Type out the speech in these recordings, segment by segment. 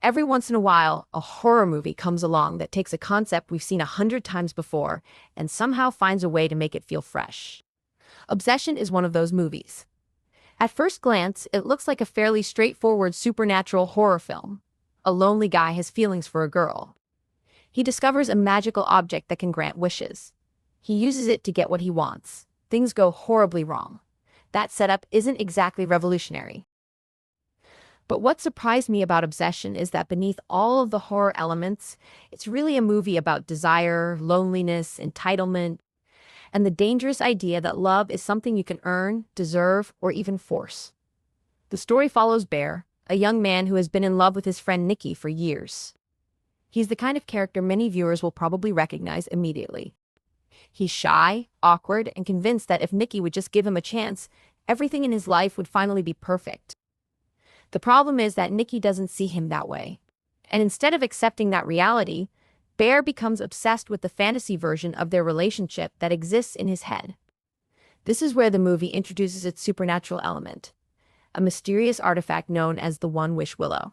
Every once in a while, a horror movie comes along that takes a concept we've seen 100 times before and somehow finds a way to make it feel fresh. Obsession is one of those movies. At first glance, it looks like a fairly straightforward supernatural horror film. A lonely guy has feelings for a girl. He discovers a magical object that can grant wishes. He uses it to get what he wants. Things go horribly wrong. That setup isn't exactly revolutionary. But what surprised me about Obsession is that beneath all of the horror elements, it's really a movie about desire, loneliness, entitlement, and the dangerous idea that love is something you can earn, deserve, or even force. The story follows Bear, a young man who has been in love with his friend Nikki for years. He's the kind of character many viewers will probably recognize immediately. He's shy, awkward, and convinced that if Nikki would just give him a chance, everything in his life would finally be perfect. The problem is that Nikki doesn't see him that way. And instead of accepting that reality, Bear becomes obsessed with the fantasy version of their relationship that exists in his head. This is where the movie introduces its supernatural element, a mysterious artifact known as the One Wish Willow.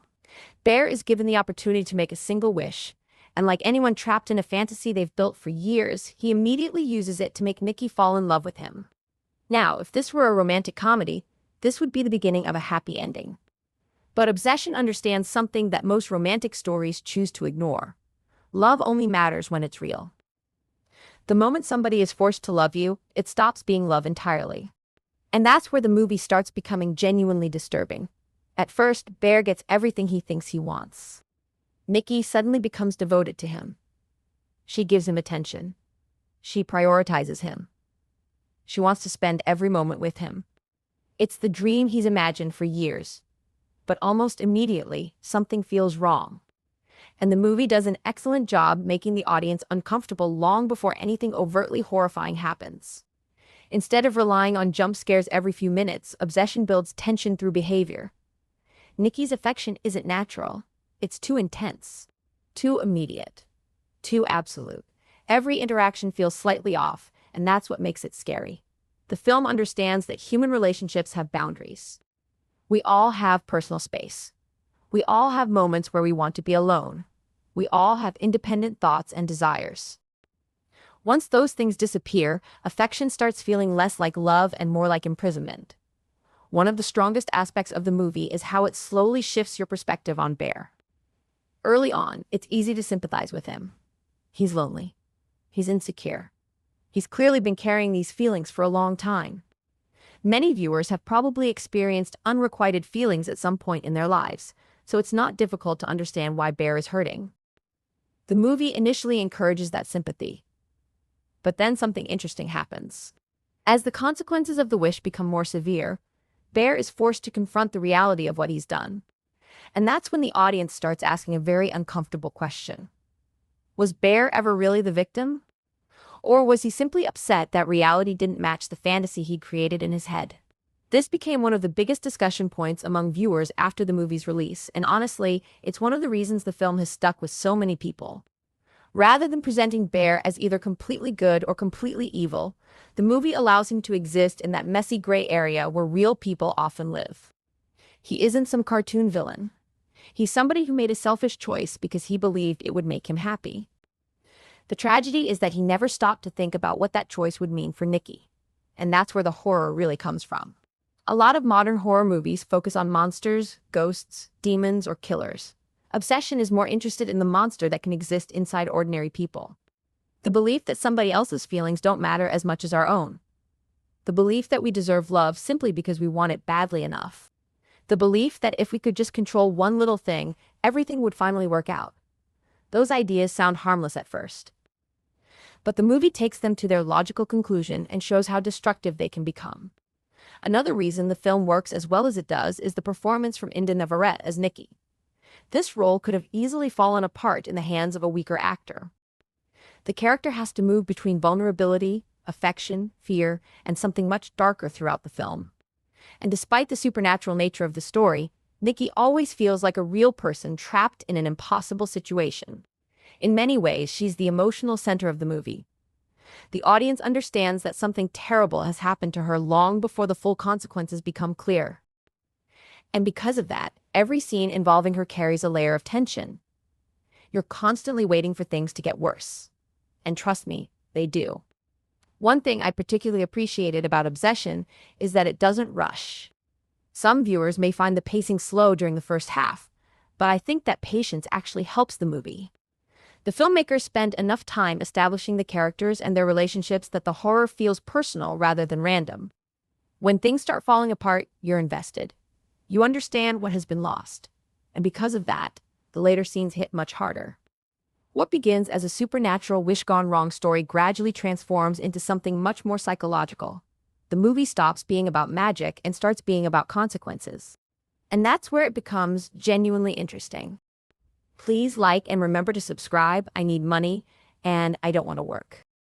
Bear is given the opportunity to make a single wish, and like anyone trapped in a fantasy they've built for years, he immediately uses it to make Nikki fall in love with him. Now, if this were a romantic comedy, this would be the beginning of a happy ending. But Obsession understands something that most romantic stories choose to ignore. Love only matters when it's real. The moment somebody is forced to love you, it stops being love entirely. And that's where the movie starts becoming genuinely disturbing. At first, Bear gets everything he thinks he wants. Nikki suddenly becomes devoted to him. She gives him attention. She prioritizes him. She wants to spend every moment with him. It's the dream he's imagined for years. But almost immediately, something feels wrong. And the movie does an excellent job making the audience uncomfortable long before anything overtly horrifying happens. Instead of relying on jump scares every few minutes, Obsession builds tension through behavior. Nikki's affection isn't natural. It's too intense, too immediate, too absolute. Every interaction feels slightly off, and that's what makes it scary. The film understands that human relationships have boundaries. We all have personal space. We all have moments where we want to be alone. We all have independent thoughts and desires. Once those things disappear, affection starts feeling less like love and more like imprisonment. One of the strongest aspects of the movie is how it slowly shifts your perspective on Bear. Early on, it's easy to sympathize with him. He's lonely. He's insecure. He's clearly been carrying these feelings for a long time. Many viewers have probably experienced unrequited feelings at some point in their lives, so it's not difficult to understand why Bear is hurting. The movie initially encourages that sympathy. But then something interesting happens. As the consequences of the wish become more severe, Bear is forced to confront the reality of what he's done. And that's when the audience starts asking a very uncomfortable question. Was Bear ever really the victim? Or was he simply upset that reality didn't match the fantasy he'd created in his head? This became one of the biggest discussion points among viewers after the movie's release, and honestly, it's one of the reasons the film has stuck with so many people. Rather than presenting Bear as either completely good or completely evil, the movie allows him to exist in that messy gray area where real people often live. He isn't some cartoon villain. He's somebody who made a selfish choice because he believed it would make him happy. The tragedy is that he never stopped to think about what that choice would mean for Nikki. And that's where the horror really comes from. A lot of modern horror movies focus on monsters, ghosts, demons, or killers. Obsession is more interested in the monster that can exist inside ordinary people. The belief that somebody else's feelings don't matter as much as our own. The belief that we deserve love simply because we want it badly enough. The belief that if we could just control one little thing, everything would finally work out. Those ideas sound harmless at first. But the movie takes them to their logical conclusion and shows how destructive they can become. Another reason the film works as well as it does is the performance from Enda Navarrete as Nikki. This role could have easily fallen apart in the hands of a weaker actor. The character has to move between vulnerability, affection, fear, and something much darker throughout the film. And despite the supernatural nature of the story, Nikki always feels like a real person trapped in an impossible situation. In many ways, she's the emotional center of the movie. The audience understands that something terrible has happened to her long before the full consequences become clear. And because of that, every scene involving her carries a layer of tension. You're constantly waiting for things to get worse. And trust me, they do. One thing I particularly appreciated about Obsession is that it doesn't rush. Some viewers may find the pacing slow during the first half, but I think that patience actually helps the movie. The filmmakers spend enough time establishing the characters and their relationships that the horror feels personal rather than random. When things start falling apart, you're invested. You understand what has been lost. And because of that, the later scenes hit much harder. What begins as a supernatural wish-gone-wrong story gradually transforms into something much more psychological. The movie stops being about magic and starts being about consequences. And that's where it becomes genuinely interesting. Please like and remember to subscribe. I need money, and I don't want to work.